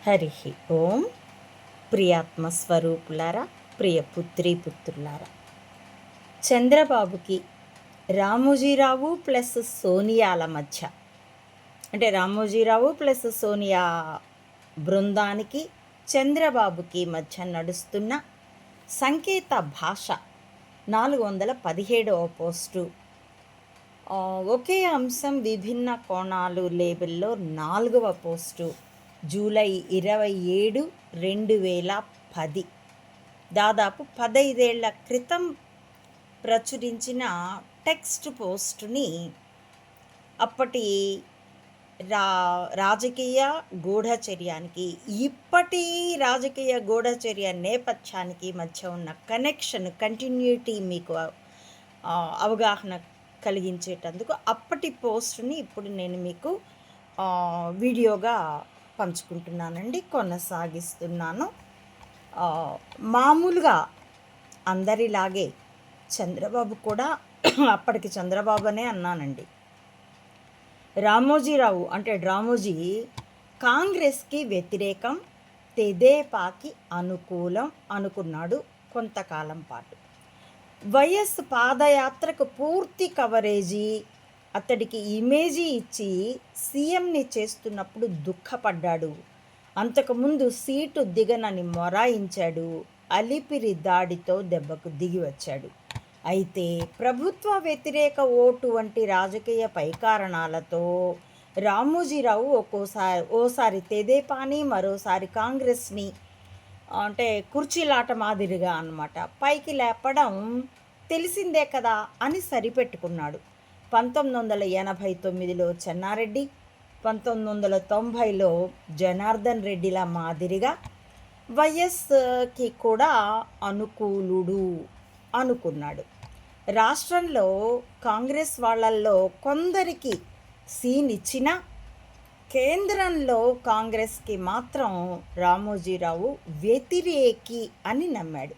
హరి ఓం. ప్రియాత్మస్వరూపులారా, ప్రియ పుత్రీ పుత్రులారా, చంద్రబాబుకి రామోజీరావు ప్లస్ సోనియాల మధ్య, అంటే రామోజీరావు ప్లస్ సోనియా బృందానికి చంద్రబాబుకి మధ్య నడుస్తున్న సంకేత భాష 417వ పోస్టు. ఒకే అంశం విభిన్న కోణాలు లేబుల్లో 4వ పోస్టు, జూలై 27, 2010, దాదాపు 15 ఏళ్ల క్రితం ప్రచురించిన టెక్స్ట్ పోస్టుని అప్పటి రాజకీయ గూఢచర్యానికి, ఇప్పటి రాజకీయ గూఢచర్య నేపథ్యానికి మధ్య ఉన్న కనెక్షన్, కంటిన్యూటీ మీకు అవగాహన కలిగించేటందుకు అప్పటి పోస్టుని ఇప్పుడు నేను మీకు వీడియోగా పంచుకుంటున్నానండి, కొనసాగిస్తున్నాను. మామూలుగా అందరిలాగే చంద్రబాబు కూడా అప్పటికి చంద్రబాబు అనే అన్నానండి. రామోజీరావు అంటే డ్రామోజీ కాంగ్రెస్కి వ్యతిరేకం, తెదేపాకి అనుకూలం అనుకున్నాడు కొంతకాలం పాటు. వైఎస్ పాదయాత్రకు పూర్తి కవరేజీ, అతడికి ఇమేజీ ఇచ్చి సీఎంని చేస్తున్నప్పుడు దుఃఖపడ్డాడు. అంతకుముందు సీటు దిగనని మొరాయించాడు. అలిపిరి దాడితో దెబ్బకు దిగి వచ్చాడు. అయితే ప్రభుత్వ వ్యతిరేక ఓటు వంటి రాజకీయ పైకారణాలతో రామోజీరావు ఓసారి తెదేపాని, మరోసారి కాంగ్రెస్ని, అంటే కుర్చీలాట మాదిరిగా అన్నమాట, పైకి లేపడం తెలిసిందే కదా అని సరిపెట్టుకున్నాడు. 1989లో చెన్నారెడ్డి, 1990లో జనార్దన్ రెడ్డిల మాదిరిగా వైఎస్కి కూడా అనుకూలుడు అనుకున్నాడు. రాష్ట్రంలో కాంగ్రెస్ వాళ్ళల్లో కొందరికి సీన్ ఇచ్చినా కేంద్రంలో కాంగ్రెస్కి మాత్రం రామోజీరావు వ్యతిరేకి అని నమ్మాడు.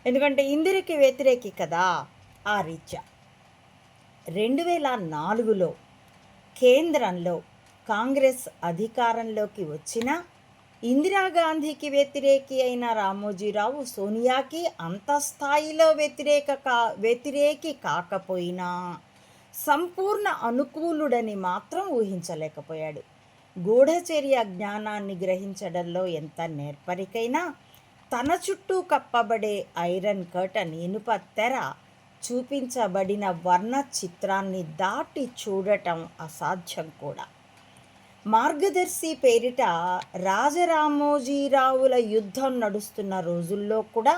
ఎందుకంటే ఇందిరకి వ్యతిరేకి కదా. ఆ రీత్యా 2004లో కేంద్రంలో కాంగ్రెస్ అధికారంలోకి వచ్చిన ఇందిరాగాంధీకి వ్యతిరేకి అయిన రామోజీరావు సోనియాకి అంత స్థాయిలో వ్యతిరేకి కాకపోయినా సంపూర్ణ అనుకూలుడని మాత్రం ఊహించలేకపోయాడు. గూఢచర్య జ్ఞానాన్ని గ్రహించడంలో ఎంత నేర్పరికైనా తన చుట్టూ కప్పబడే ఐరన్ కర్టన్, ఇనుప తెర చూపించబడిన వర్ణ చిత్రాన్ని దాటి చూడటం అసాధ్యం కూడా. మార్గదర్శి పేరిట రాజరామోజీరావుల యుద్ధం నడుస్తున్న రోజుల్లో కూడా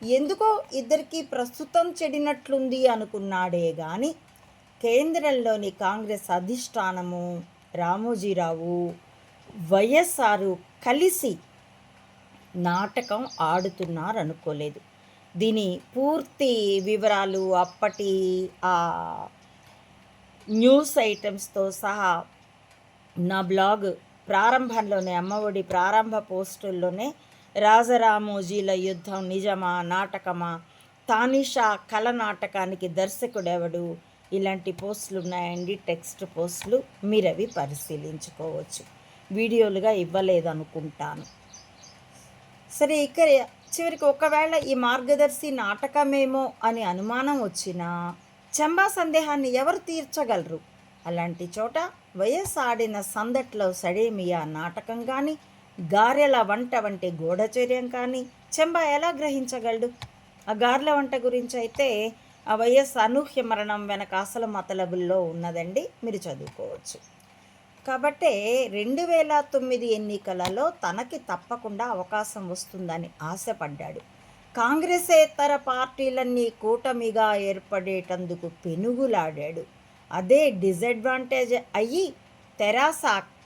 ఎందుకో ఇద్దరికీ ప్రస్తుతం చెడినట్లుంది అనుకున్నాడే గాని కేంద్రంలోని కాంగ్రెస్ అధిష్టానము, రామోజీరావు, వైఎస్ఆర్ కలిసి నాటకం ఆడుతున్నారనుకోలేదు. దీని పూర్తి వివరాలు అప్పటి న్యూస్ ఐటమ్స్తో సహా నా బ్లాగ్ ప్రారంభంలోనే, అమ్మఒడి ప్రారంభ పోస్టుల్లోనే రాజరామోజీల యుద్ధం నిజమా నాటకమా, తానిషా కళ నాటకానికి దర్శకుడెవడు, ఇలాంటి పోస్టులు ఉన్నాయండి, టెక్స్ట్ పోస్టులు. మీరు అవి పరిశీలించుకోవచ్చు. వీడియోలుగా ఇవ్వలేదనుకుంటాను. సరే, ఇక్కడ చివరికి ఒకవేళ ఈ మార్గదర్శి నాటకమేమో అని అనుమానం వచ్చినా చంబా సందేహాన్ని ఎవరు తీర్చగలరు? అలాంటి చోట వైఎస్ ఆడిన సందట్లో సడేమియా నాటకం కానీ, గారెల వంట వంటి గూఢచర్యం కానీ చంబా ఎలా గ్రహించగలడు? ఆ గారెల వంట గురించి అయితే ఆ వైఎస్ అనూహ్య మరణం వెనక అసలు మతలబుల్లో ఉన్నదండి, మీరు చదువుకోవచ్చు. కాబట్టే 2009 ఎన్నికలలో తనకి తప్పకుండా అవకాశం వస్తుందని ఆశపడ్డాడు. కాంగ్రెసేతర పార్టీలన్నీ కూటమిగా ఏర్పడేటందుకు పెనుగులాడాడు. అదే డిసడ్వాంటేజ్ అయ్యి తెరాస,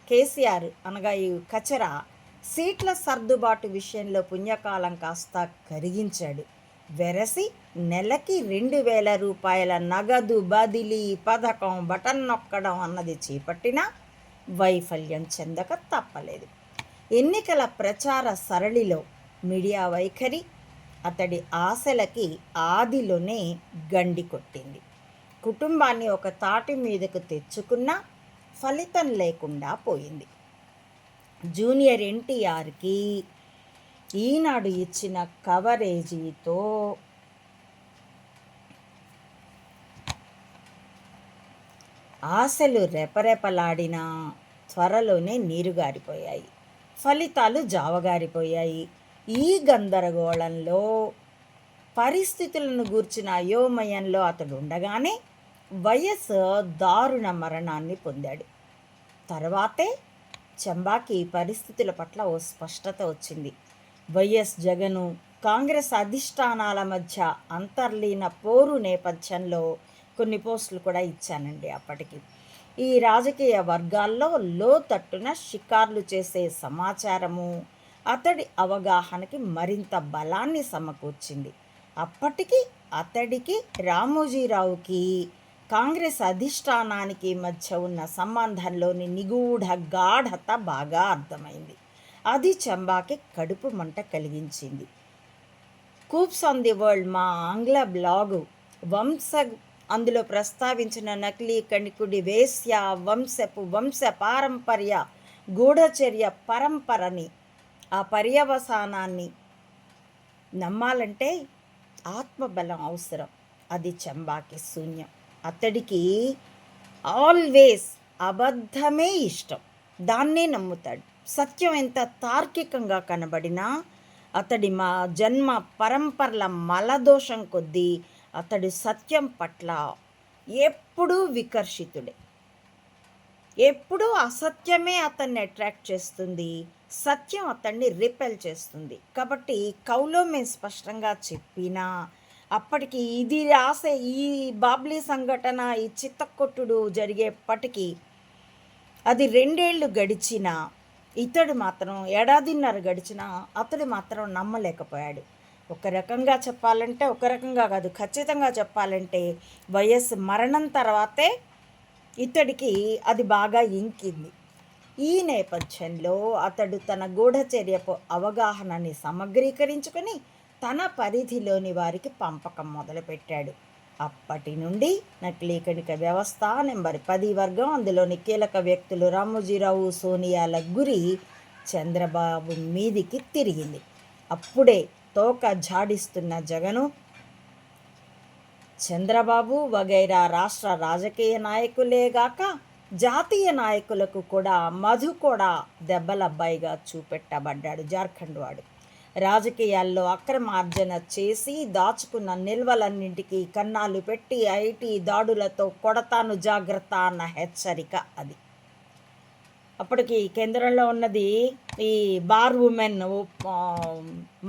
కేసీఆర్ అనగా ఈ కచరా సీట్ల సర్దుబాటు విషయంలో పుణ్యకాలం కాస్త కరిగించాడు. వెరసి నెలకి 2,000 రూపాయల నగదు బదిలీ పథకం బటన్ నొక్కడం అన్నది చేపట్టినా వైఫల్యం చెందక తప్పలేదు. ఎన్నికల ప్రచార సరళిలో మీడియా వైఖరి అతడి ఆశలకి ఆదిలోనే గండి కొట్టింది. కుటుంబాన్ని ఒక తాటి మీదకు తెచ్చుకున్నా ఫలితం లేకుండా పోయింది. జూనియర్ ఎన్టీఆర్కి ఈనాడు ఇచ్చిన కవరేజీతో ఆశలు రెపరెపలాడిన త్వరలోనే నీరుగారిపోయాయి. ఫలితాలు జావగారిపోయాయి. ఈ గందరగోళంలో పరిస్థితులను గూర్చిన అయోమయంలో అతడు ఉండగానే వైఎస్ దారుణ మరణాన్ని పొందాడు. తర్వాతే చంబాకి పరిస్థితుల పట్ల ఓ స్పష్టత వచ్చింది. వైఎస్ జగను కాంగ్రెస్ అధిష్టానాల మధ్య అంతర్లీన పోరు నేపథ్యంలో కొన్ని పోస్టులు కూడా ఇచ్చానండి. అప్పటికి ఈ రాజకీయ వర్గాల్లో లోతట్టున షికార్లు చేసే సమాచారము అతడి అవగాహనకి మరింత బలాన్ని సమకూర్చింది. అప్పటికి అతడికి రామోజీరావుకి కాంగ్రెస్ అధిష్టానానికి మధ్య ఉన్న సంబంధంలోని నిగూఢ గాఢత బాగా అర్థమైంది. అది చంబాకి కడుపు మంట కలిగించింది. కూప్స్ ఆన్ ది వరల్డ్ మా ఆంగ్ల బ్లాగు అందులో ప్రస్తావించిన నకిలీ కణికుడి వేశ్య వంశ పారంపర్య గూఢచర్య పరంపరని, ఆ పర్యవసానాన్ని నమ్మాలంటే ఆత్మబలం అవసరం. అది చంబాకి శూన్యం. అతడికి ఆల్వేస్ అబద్ధమే ఇష్టం, దాన్నే నమ్ముతాడు. సత్యం ఎంత తార్కికంగా కనబడినా అతడి మా జన్మ పరంపరల మలదోషం కొద్దీ అతడు సత్యం పట్ల ఎప్పుడూ వికర్షితుడే. ఎప్పుడూ అసత్యమే అతన్ని అట్రాక్ట్ చేస్తుంది, సత్యం అతన్ని రిపెల్ చేస్తుంది. కాబట్టి కౌలో మేము స్పష్టంగా చెప్పినా అప్పటికి ఇది రాసే ఈ బాబ్లీ సంఘటన, ఈ చిత్తకొట్టుడు జరిగేప్పటికీ అది 2 ఏళ్ళు గడిచినా ఇతడు మాత్రం, ఏడాదిన్నర గడిచినా అతడు మాత్రం నమ్మలేకపోయాడు. ఒక రకంగా చెప్పాలంటే, ఒక రకంగా కాదు, ఖచ్చితంగా చెప్పాలంటే వైఎస్ మరణం తర్వాతే ఇతడికి అది బాగా ఇంకింది. ఈ నేపథ్యంలో అతడు తన గూఢచర్యపు అవగాహనని సమగ్రీకరించుకొని తన పరిధిలోని వారికి పంపకం మొదలుపెట్టాడు. అప్పటి నుండి నకిలీ కణిక వ్యవస్థ నెంబర్ 10 వర్గం, అందులోని కీలక వ్యక్తులు రామోజీరావు, సోనియాల గురి చంద్రబాబు మీదికి తిరిగింది. అప్పుడే తోక జాడిస్తున్న జగను, చంద్రబాబు వగైరా రాష్ట్ర రాజకీయ నాయకులేగాక జాతీయ నాయకులకు కూడా మధు కూడా దెబ్బలబ్బాయిగా చూపెట్టబడ్డాడు. జార్ఖండ్ వాడు రాజకీయాల్లో అక్రమార్జన చేసి దాచుకున్న నిల్వలన్నింటికీ కన్నాలు పెట్టి ఐటీ దాడులతో కొడతాను జాగ్రత్త అన్న హెచ్చరిక అది. అప్పటికి కేంద్రంలో ఉన్నది ఈ బార్ ఉమెన్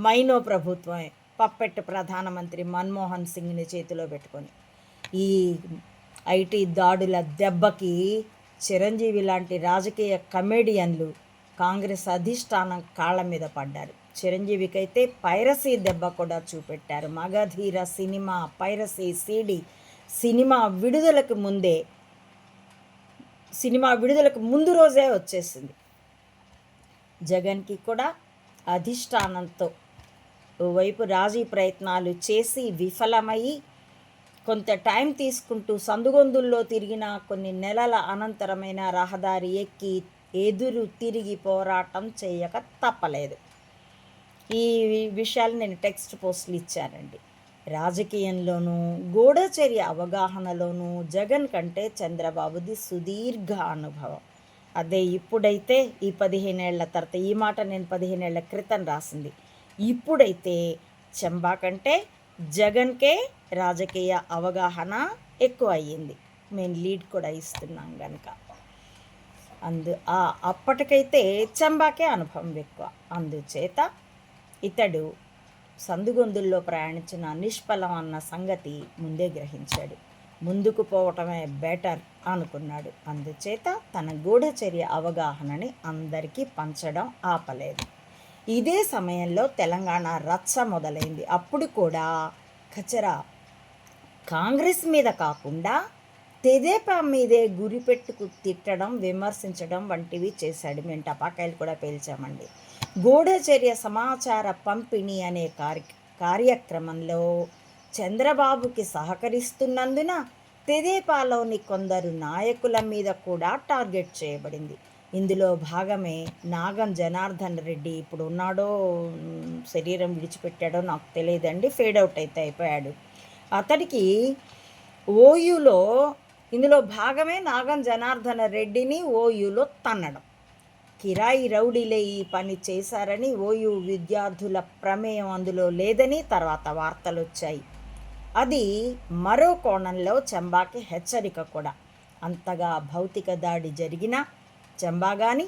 మైనో ప్రభుత్వమే, పప్పెట్ ప్రధానమంత్రి మన్మోహన్ సింగ్ని చేతిలో పెట్టుకొని. ఈ ఐటీ దాడుల దెబ్బకి చిరంజీవి లాంటి రాజకీయ కమెడియన్లు కాంగ్రెస్ అధిష్టానం కాళ్ళ మీద పడ్డారు. చిరంజీవికైతే పైరసీ దెబ్బ కూడా చూపెట్టారు. Magadheera cinema piracy CD cinema విడుదలకు ముందు రోజే వచ్చేసింది. జగన్కి కూడా అధిష్టానంతో ఓవైపు రాజీ ప్రయత్నాలు చేసి విఫలమయ్యి కొంత టైం తీసుకుంటూ సందుగొందుల్లో తిరిగిన కొన్ని నెలల అనంతరమైన రహదారి ఎక్కి ఎదురు తిరిగి పోరాటం చేయక తప్పలేదు. ఈ విషయాలు నేను టెక్స్ట్ పోస్టులు ఇచ్చానండి. రాజకీయంలోనూ గూఢచర్య అవగాహనలోనూ జగన్ కంటే చంద్రబాబుది సుదీర్ఘ అనుభవం. అదే ఇప్పుడైతే ఈ 15 ఏళ్ల తర్వాత, ఈ మాట నేను 15 ఏళ్ల క్రితం రాసింది. ఇప్పుడైతే చంబా కంటే జగన్కే రాజకీయ అవగాహన ఎక్కువ అయ్యింది. మేము లీడ్ కూడా ఇస్తున్నాం కనుక అప్పటికైతే చంబాకే అనుభవం ఎక్కువ. అందుచేత ఇతడు సందుగొందుల్లో ప్రయాణించిన నిష్ఫలం అన్న సంగతి ముందే గ్రహించాడు. ముందుకు పోవటమే బెటర్ అనుకున్నాడు. అందుచేత తన గూఢచర్య అవగాహనని అందరికీ పంచడం ఆపలేదు. ఇదే సమయంలో తెలంగాణ రచ్చ మొదలైంది. అప్పుడు కూడా కచరా కాంగ్రెస్ మీద కాకుండా తెదేపా మీదే గురిపెట్టుకు తిట్టడం, విమర్శించడం వంటివి చేశాడు. మేము టపాకాయలు కూడా పేల్చామండి. గూఢచర్య సమాచార పంపిణీ అనే కార్యక్రమంలో చంద్రబాబుకి సహకరిస్తున్నందున తెదేపాలోని కొందరు నాయకుల మీద కూడా టార్గెట్ చేయబడింది. ఇందులో భాగమే నాగం జనార్దన్ రెడ్డి. ఇప్పుడు ఉన్నాడో శరీరం విడిచిపెట్టాడో నాకు తెలియదండి, ఫేడ్ అవుట్ అయితే అయిపోయాడు. అతడికి ఓయూలో ఇందులో భాగమే నాగం జనార్దన రెడ్డిని ఓయూలో తన్నడం. కిరాయి రౌడీలే ఈ పని చేశారని, ఓయూ విద్యార్థుల ప్రమేయం అందులో లేదని తర్వాత వార్తలు వచ్చాయి. అది మరో కోణంలో చంబాకి హెచ్చరిక కూడా. అంతగా భౌతిక దాడి జరిగినా చంబా కానీ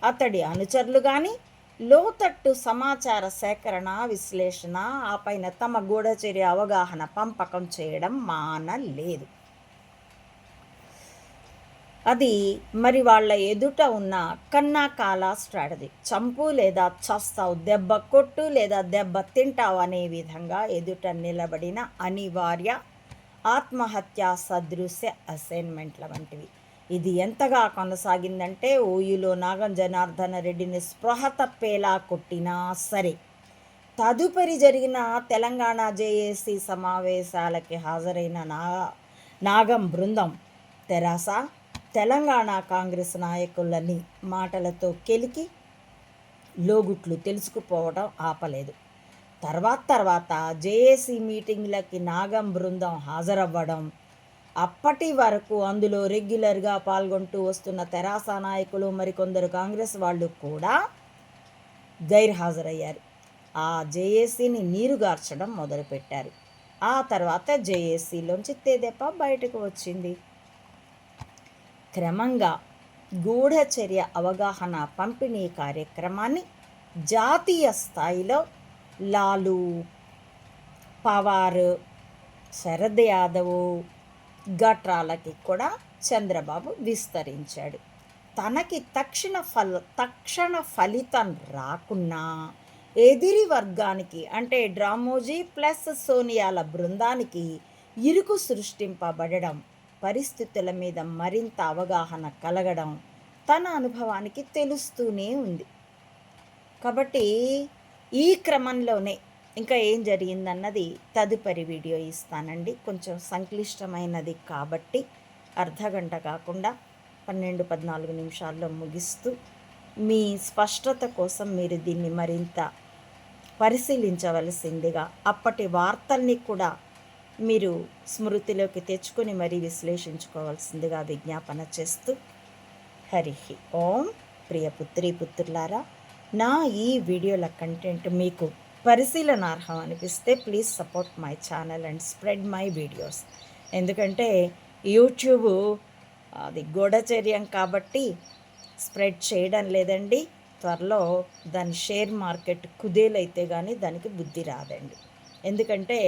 అతడి అనుచరులు కానీ లోతట్టు సమాచార సేకరణ, విశ్లేషణ, ఆ పైన తమ గూఢచర్య అవగాహన పంపకం చేయడం మానలేదు. అది మరి వాళ్ళ ఎదుట ఉన్న కన్నా కాలా స్ట్రాటజీ. చంపు లేదా చస్తావు, దెబ్బ కొట్టు లేదా దెబ్బ తింటావు అనే విధంగా ఎదుట నిలబడిన అనివార్య ఆత్మహత్యా సదృశ్య అసైన్మెంట్ల వంటివి. ఇది ఎంతగా కొనసాగిందంటే ఓయూలో నాగం జనార్దన రెడ్డిని స్పృహ తప్పేలా కొట్టినా సరే తదుపరి జరిగిన తెలంగాణ జేఏసీ సమావేశాలకి హాజరైన నాగం బృందం తెరాస, తెలంగాణ కాంగ్రెస్ నాయకులని మాటలతో కెలికి లోగుట్లు తెలుసుకుపోవడం ఆపలేదు. తర్వాత జేఏసీ మీటింగ్లకి నాగం బృందం హాజరవ్వడం, అప్పటి వరకు అందులో రెగ్యులర్గా పాల్గొంటూ వస్తున్న తెరాస నాయకులు, మరికొందరు కాంగ్రెస్ వాళ్ళు కూడా గైర్హాజరయ్యారు. ఆ జేఏసీని నీరుగార్చడం మొదలుపెట్టారు. ఆ తర్వాత జేఏసీలోంచి తెదేపా బయటకు వచ్చింది. క్రమంగా గూఢచర్య అవగాహన పంపిణీ కార్యక్రమాన్ని జాతీయ స్థాయిలో లాలు, పవార్, శరద్ యాదవ్, గట్రాలకి కూడా చంద్రబాబు విస్తరించాడు. తనకి తక్షణ ఫలితం రాకున్నా ఎదిరి వర్గానికి అంటే డ్రామోజీ ప్లస్ సోనియాల బృందానికి ఇరుకు సృష్టింపబడడం, పరిస్థితుల మీద మరింత అవగాహన కలగడం తన అనుభవానికి తెలుస్తూనే ఉంది. కాబట్టి ఈ క్రమంలోనే ఇంకా ఏం జరిగిందన్నది తదుపరి వీడియో ఇస్తానండి. కొంచెం సంక్లిష్టమైనది కాబట్టి అర్ధగంట కాకుండా 12-14 నిమిషాల్లో ముగిస్తూ, మీ స్పష్టత కోసం మీరు దీన్ని మరింత పరిశీలించవలసిందిగా, అప్పటి వార్తల్ని కూడా మీరు స్మృతిలోకి తెచ్చుకొని మరీ విశ్లేషించుకోవాల్సిందిగా విజ్ఞాపన చేస్తూ, హరి ఓం. ప్రియ పుత్రులారా, నా ఈ వీడియోల కంటెంట్ మీకు పరిశీలనార్హం అనిపిస్తే please support my channel and spread my videos. ఎందుకంటే యూట్యూబ్ అది గూఢచర్యం కాబట్టి స్ప్రెడ్ చేయడం లేదండి. త్వరలో దాని షేర్ మార్కెట్ కుదేలైతే కానీ దానికి బుద్ధి రాదండి. ఎందుకంటే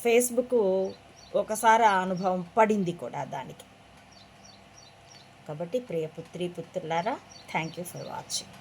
ఫేస్బుక్ ఒకసారి ఆ అనుభవం పడింది కూడా దానికి. కాబట్టి ప్రియ పుత్రులారా, థ్యాంక్ యూ ఫర్ వాచింగ్.